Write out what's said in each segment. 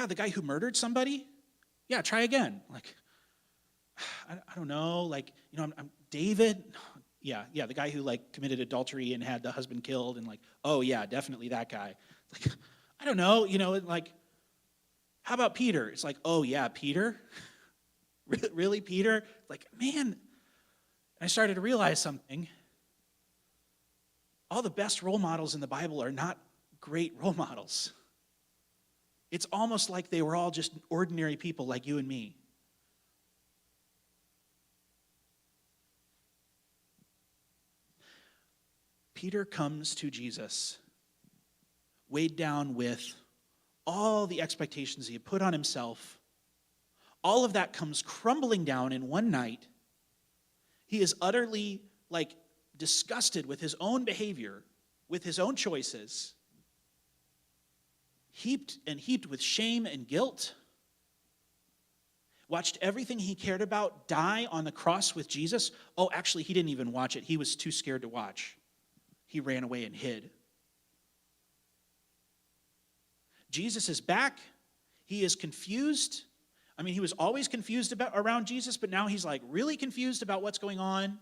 the guy who murdered somebody? Yeah, try again. Like, I don't know. Like, I'm David. Yeah, the guy who like committed adultery and had the husband killed, and like, oh yeah, definitely that guy. Like, I don't know. Like, how about Peter? It's like, oh yeah, Peter? Really, Peter? Like, man, I started to realize something. All the best role models in the Bible are not great role models. It's almost like they were all just ordinary people like you and me. Peter comes to Jesus, weighed down with all the expectations he had put on himself. All of that comes crumbling down in one night. He is utterly, disgusted with his own behavior, with his own choices, heaped with shame and guilt. Watched everything he cared about die on the cross with Jesus. Oh, actually, he didn't even watch it. He was too scared to watch. He ran away and hid. Jesus is back. He is confused. I mean, he was always confused around Jesus, but now he's really confused about what's going on.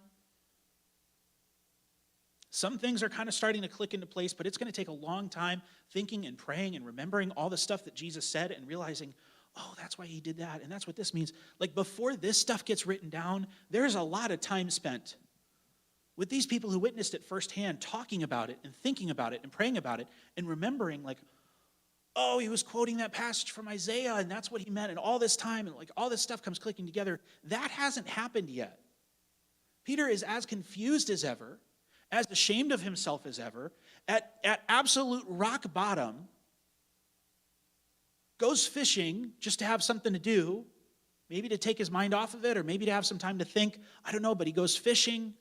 Some things are kind of starting to click into place, but it's going to take a long time thinking and praying and remembering all the stuff that Jesus said and realizing, oh, that's why he did that, and that's what this means. Before this stuff gets written down, there's a lot of time spent with these people who witnessed it firsthand, talking about it and thinking about it and praying about it and remembering, oh, he was quoting that passage from Isaiah, and that's what he meant, and all this time, and all this stuff comes clicking together. That hasn't happened yet. Peter is as confused as ever, as ashamed of himself as ever, at absolute rock bottom, goes fishing just to have something to do, maybe to take his mind off of it, or maybe to have some time to think. I don't know, but he goes fishing.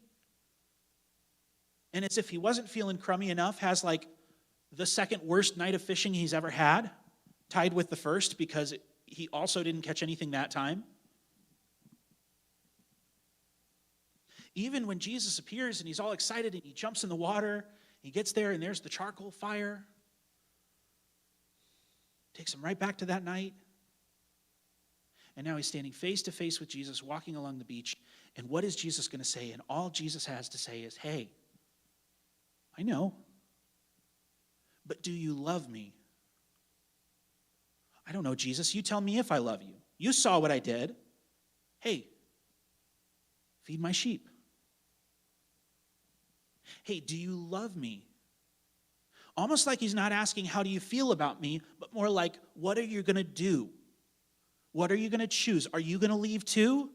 And it's if he wasn't feeling crummy enough, has the second worst night of fishing he's ever had, tied with the first because he also didn't catch anything that time. Even when Jesus appears and he's all excited and he jumps in the water, he gets there and there's the charcoal fire. Takes him right back to that night. And now he's standing face to face with Jesus, walking along the beach. And what is Jesus going to say? And all Jesus has to say is, hey, I know, but do you love me? I don't know, Jesus. You tell me if I love you. You saw what I did. Hey, feed my sheep. Hey, do you love me? Almost like he's not asking, how do you feel about me, but more like, what are you going to do? What are you going to choose? Are you going to leave too?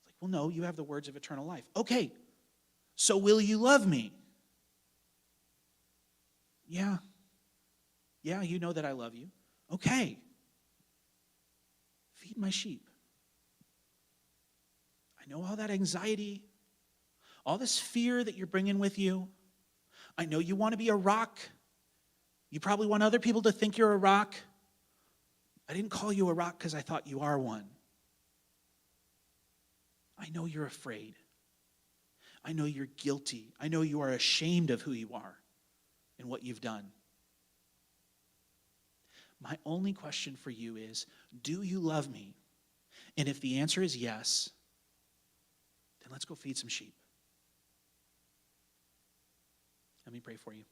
It's well, no, you have the words of eternal life. Okay, so will you love me? Yeah, you know that I love you. Okay. Feed my sheep. I know all that anxiety, all this fear that you're bringing with you. I know you want to be a rock. You probably want other people to think you're a rock. I didn't call you a rock because I thought you are one. I know you're afraid. I know you're guilty. I know you are ashamed of who you are and what you've done. My only question for you is, do you love me? And if the answer is yes, then let's go feed some sheep. Let me pray for you.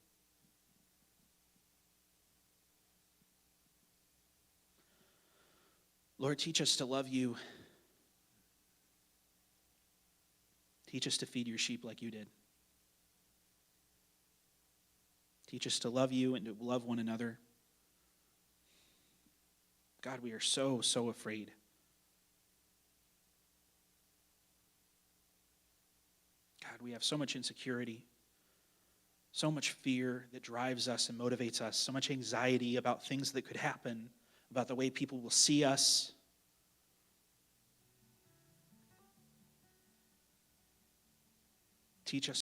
Lord, teach us to love you. Teach us to feed your sheep like you did. Teach us to love you and to love one another. God, we are so, so afraid. God, we have so much insecurity, so much fear that drives us and motivates us, so much anxiety about things that could happen, about the way people will see us. Teach us